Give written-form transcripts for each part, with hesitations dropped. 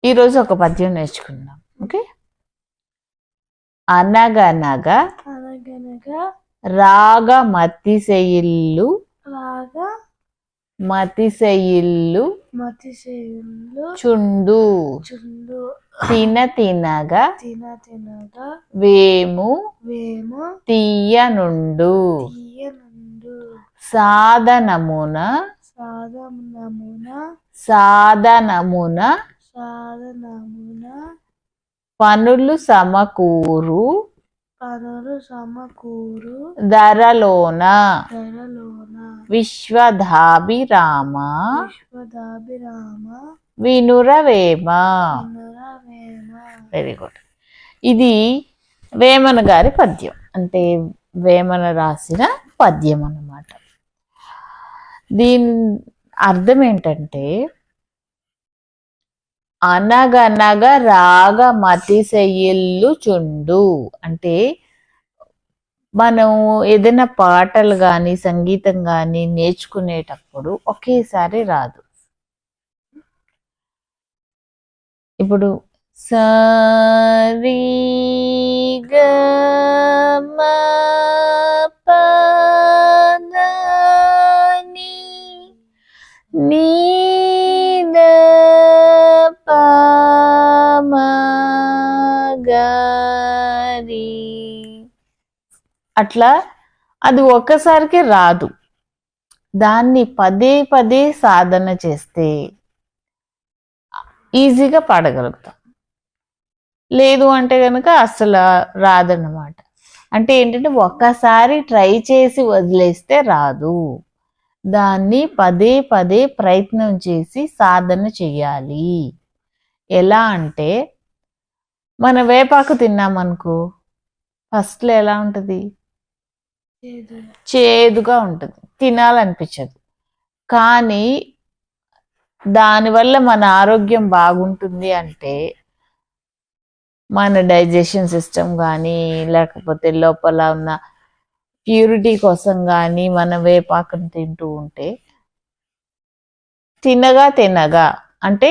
ఈరోజు ఒక పద్యం నేర్చుకుందాం. ఓకే. అనగనగా రాగ మతిశయిల్లు చుండు తినగా వేము తీయనుండు సాధనమున పనులు సమకూరు ధరలోన విశ్వదాభిరామ వినురవేమ. Very good. ఇది వేమన గారి పద్యం, అంటే వేమన రాసిన పద్యం అన్నమాట. దీని అర్థం ఏంటంటే, అనగనగ రాగ మతిశయిల్లు చుండు అంటే, మనం ఏదైనా పాటలు కానీ సంగీతం కానీ నేర్చుకునేటప్పుడు ఒకేసారి రాదు. ఇప్పుడు సరి గ మ ప ద ని ద ప మ గ రి అట్లా అది ఒక్కసారికి రాదు. దాన్ని పదే పదే సాధన చేస్తే ఈజీగా పాడగలుగుతాం. లేదు అంటే కనుక అసలు రాదన్నమాట. అంటే ఏంటంటే, ఒక్కసారి ట్రై చేసి వదిలేస్తే రాదు. దాన్ని పదే పదే ప్రయత్నం చేసి సాధన చెయ్యాలి. ఎలా అంటే, మన వేపాకు తిన్నామనుకో, ఫస్ట్లో ఎలా ఉంటుంది? చేదుగా ఉంటుంది, తినాలనిపించదు. కానీ దానివల్ల మన ఆరోగ్యం బాగుంటుంది అంటే, మన డైజెషన్ సిస్టమ్ కానీ లేకపోతే లోపల ఉన్న ప్యూరిటీ కోసం కానీ మన వేపాకును తింటూ ఉంటే, తినగా అంటే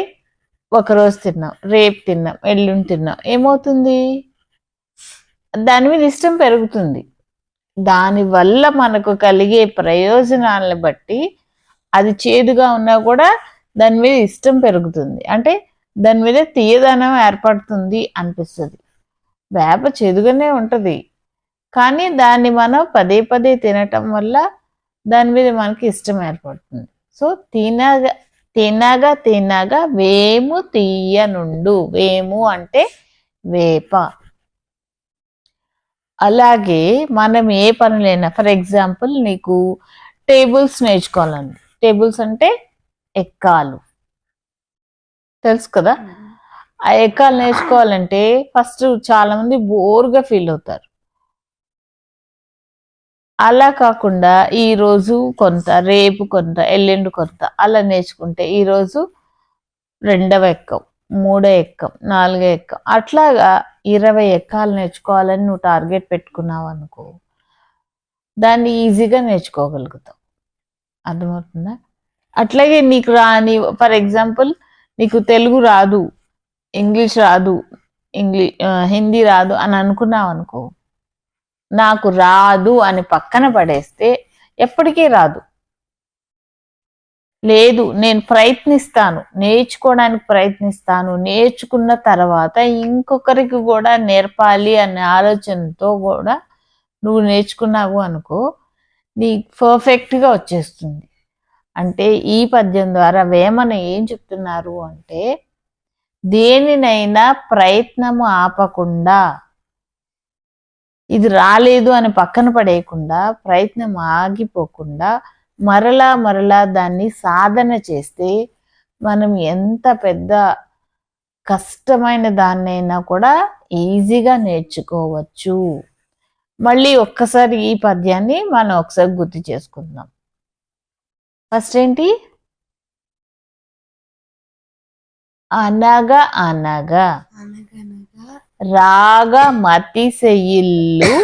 ఒకరోజు తిన్నాం, రేపు తిన్నాం, ఎల్లుండి తిన్నాం, ఏమవుతుంది? దాని మీద ఇష్టం పెరుగుతుంది. దానివల్ల మనకు కలిగే ప్రయోజనాలను బట్టి అది చేదుగా ఉన్నా కూడా దాని మీద ఇష్టం పెరుగుతుంది. అంటే దాని మీద తీయదనం ఏర్పడుతుంది అనిపిస్తుంది. వేప చేదుగానే ఉంటుంది, కానీ దాన్ని మనం పదే పదే తినటం వల్ల దాని మీద మనకి ఇష్టం ఏర్పడుతుంది. సో తినగా వేము తీయనుండు. వేము అంటే వేప. అలాగే మనం ఏ పనులైనా, ఫర్ ఎగ్జాంపుల్ నీకు టేబుల్స్ నేర్చుకోవాలండి. టేబుల్స్ అంటే ఎక్కాలు, తెలుసు కదా. ఆ ఎక్కాలు నేర్చుకోవాలంటే ఫస్ట్ చాలా మంది బోర్గా ఫీల్ అవుతారు. అలా కాకుండా ఈరోజు కొంత, రేపు కొంత, ఎల్లుండి కొంత అలా నేర్చుకుంటే ఈరోజు 2వ ఎక్కం, 3వ ఎక్కం, 4వ ఎక్కం, అట్లాగా 20 ఎక్కాలు నేర్చుకోవాలని నువ్వు టార్గెట్ పెట్టుకున్నావు అనుకో, దాన్ని ఈజీగా నేర్చుకోగలుగుతావు. అర్థమవుతుందా? అట్లాగే నీకు రాని, ఫర్ ఎగ్జాంపుల్ నీకు తెలుగు రాదు, ఇంగ్లీష్ రాదు, హిందీ రాదు అని అనుకున్నావు అనుకో, నాకు రాదు అని పక్కన పడేస్తే ఎప్పటికీ రాదు. లేదు, నేను ప్రయత్నిస్తాను, నేర్చుకోవడానికి ప్రయత్నిస్తాను, నేర్చుకున్న తర్వాత ఇంకొకరికి కూడా నేర్పాలి అనే ఆలోచనతో కూడా నువ్వు నేర్చుకున్నావు అనుకో, నీ పర్ఫెక్ట్గా వచ్చేస్తుంది. అంటే ఈ పద్యం ద్వారా వేమన ఏం చెప్తున్నారు అంటే, దేనినైనా ప్రయత్నము ఆపకుండా, ఇది రాలేదు అని పక్కన పడేయకుండా, ప్రయత్నం ఆగిపోకుండా మరలా దాన్ని సాధన చేస్తే మనం ఎంత పెద్ద కష్టమైన దాన్నైనా కూడా ఈజీగా నేర్చుకోవచ్చు. మళ్ళీ ఒక్కసారి ఈ పద్యాన్ని మనం ఒకసారి గుర్తు చేసుకుందాం. ఫస్ట్ ఏంటి? అనగా రాగ మతిశయిల్లు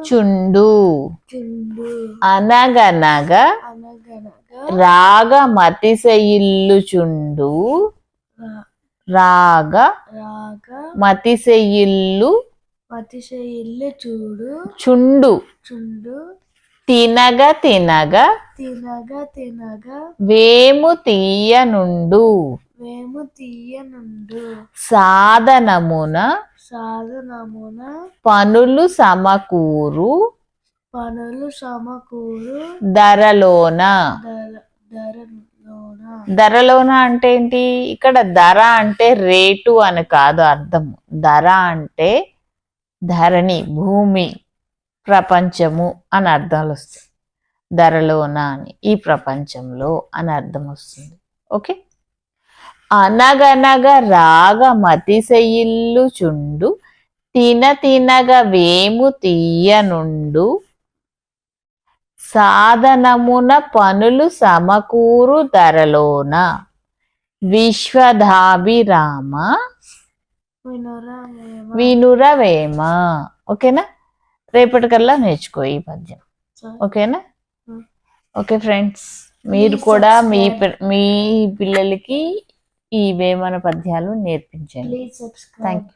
చుండు అనగనగా రాగమతిశయిల్లుచుండు మతిశయిల్లు చూడు చుండు తినగ వేము తీయనుండు సాధనమున పనులు సమకూరు ధరలోన అంటే ఏంటి? ఇక్కడ ధర అంటే రేటు అని కాదు అర్థము. ధర అంటే ధరణి, భూమి, ప్రపంచము అని అర్థాలు వస్తాయి. ధరలోన అని ఈ ప్రపంచంలో అని అర్థం వస్తుంది. ఓకే. అనగనగ రాగమతిశయిల్లుచుండు తినగ వేము తీయనుండు సాధనమున పనులు సమకూరు ధరలోన విశ్వధాభిరామ వినురవేమ. ఓకేనా? రేపటికల్లా నేర్చుకో ఈ పద్యం. ఓకేనా? ఓకే ఫ్రెండ్స్, మీరు కూడా మీ పిల్లలకి ఈ వేమన పద్యాలు నేర్పించండి. Thank you.